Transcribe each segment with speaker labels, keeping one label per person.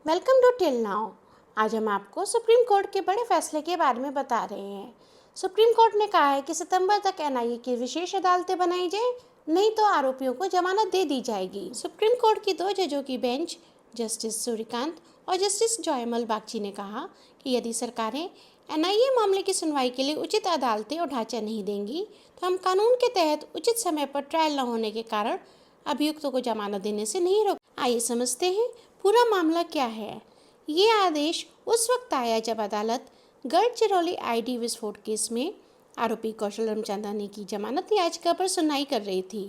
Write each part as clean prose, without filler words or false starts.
Speaker 1: Welcome to till now. आज हम आपको सुप्रीम कोर्ट के बड़े फैसले के बारे में बता रहे हैं। सुप्रीम कोर्ट ने कहा है कि सितंबर तक एनआईए की विशेष अदालतें बनाई जाए, नहीं तो आरोपियों को जमानत दे दी जाएगी। सुप्रीम कोर्ट की 2 जजों की बेंच, जस्टिस सूर्यकांत और जस्टिस जयमल बागची ने कहा कि यदि सरकारें एनआईए मामले की सुनवाई के लिए उचित अदालतें और ढांचा नहीं देंगी, तो हम कानून के तहत उचित समय पर ट्रायल न होने के कारण अभियुक्तों को जमानत देने से नहीं रोक। आइए समझते हैं पूरा मामला क्या है। ये आदेश उस वक्त आया जब अदालत गढ़चिरौली आईडी विस्फोट केस में आरोपी कौशल रामचंदानी की जमानत याचिका पर सुनवाई कर रही थी।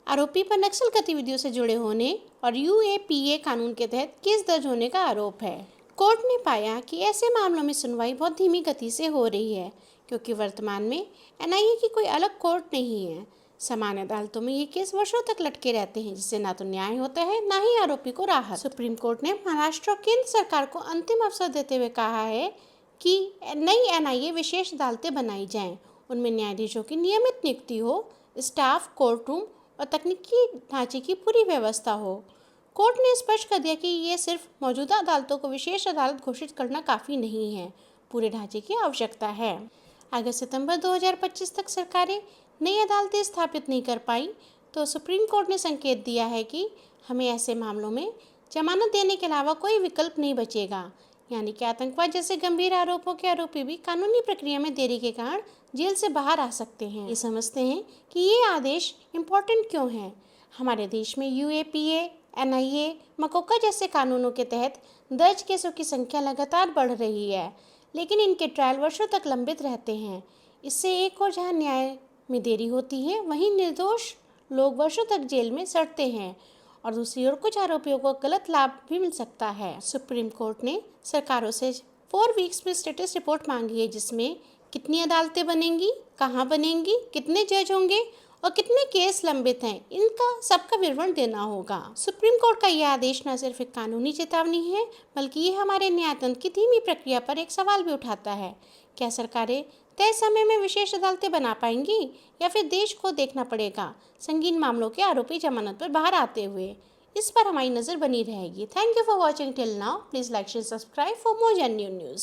Speaker 1: आरोपी पर नक्सल गतिविधियों से जुड़े होने और यूएपीए कानून के तहत केस दर्ज होने का आरोप है। कोर्ट ने पाया कि ऐसे मामलों में सुनवाई बहुत धीमी गति से हो रही है, क्योंकि वर्तमान में एनआईए की कोई अलग कोर्ट नहीं है। सामान्य अदालतों में ये केस वर्षों तक लटके रहते हैं, जिससे ना तो न्याय होता है, ना ही आरोपी को राहत। सुप्रीम कोर्ट ने महाराष्ट्र और केंद्र सरकार को अंतिम अवसर देते हुए कहा है कि नई एनआईए विशेष अदालतें बनाई जाएं, उनमें न्यायाधीशों की नियमित नियुक्ति हो, स्टाफ, कोर्ट रूम और तकनीकी ढांचे की पूरी व्यवस्था हो। कोर्ट ने स्पष्ट कर दिया कि ये सिर्फ मौजूदा अदालतों को विशेष अदालत घोषित करना काफ़ी नहीं है, पूरे ढांचे की आवश्यकता है। अगर सितंबर 2025 तक सरकारें नई अदालतें स्थापित नहीं कर पाई, तो सुप्रीम कोर्ट ने संकेत दिया है कि हमें ऐसे मामलों में जमानत देने के अलावा कोई विकल्प नहीं बचेगा, यानी कि आतंकवाद जैसे गंभीर आरोपों के आरोपी भी कानूनी प्रक्रिया में देरी के कारण जेल से बाहर आ सकते हैं। ये समझते हैं कि ये आदेश इम्पोर्टेंट क्यों है। हमारे देश में यूएपीए, एनआईए, मकोका जैसे कानूनों के तहत दर्ज केसों की संख्या लगातार बढ़ रही है, लेकिन इनके ट्रायल वर्षों तक लंबित रहते हैं। इससे एक और जहां न्याय में देरी होती है, वहीं निर्दोष लोग वर्षों तक जेल में सड़ते हैं और दूसरी ओर कुछ आरोपियों को गलत लाभ भी मिल सकता है। सुप्रीम कोर्ट ने सरकारों से 4 वीक्स में स्टेटस रिपोर्ट मांगी है, जिसमें कितनी अदालतें बनेंगी, कहाँ बनेंगी, कितने जज होंगे और कितने केस लंबित हैं, इनका सबका विवरण देना होगा। सुप्रीम कोर्ट का यह आदेश न सिर्फ एक कानूनी चेतावनी है, बल्कि ये हमारे न्यायतंत्र की धीमी प्रक्रिया पर एक सवाल भी उठाता है। क्या सरकारें तय समय में विशेष अदालतें बना पाएंगी, या फिर देश को देखना पड़ेगा संगीन मामलों के आरोपी जमानत पर बाहर आते हुए? इस पर हमारी नज़र बनी रहेगी। Thank you for watching till now. Please like, share, subscribe for more genuine news.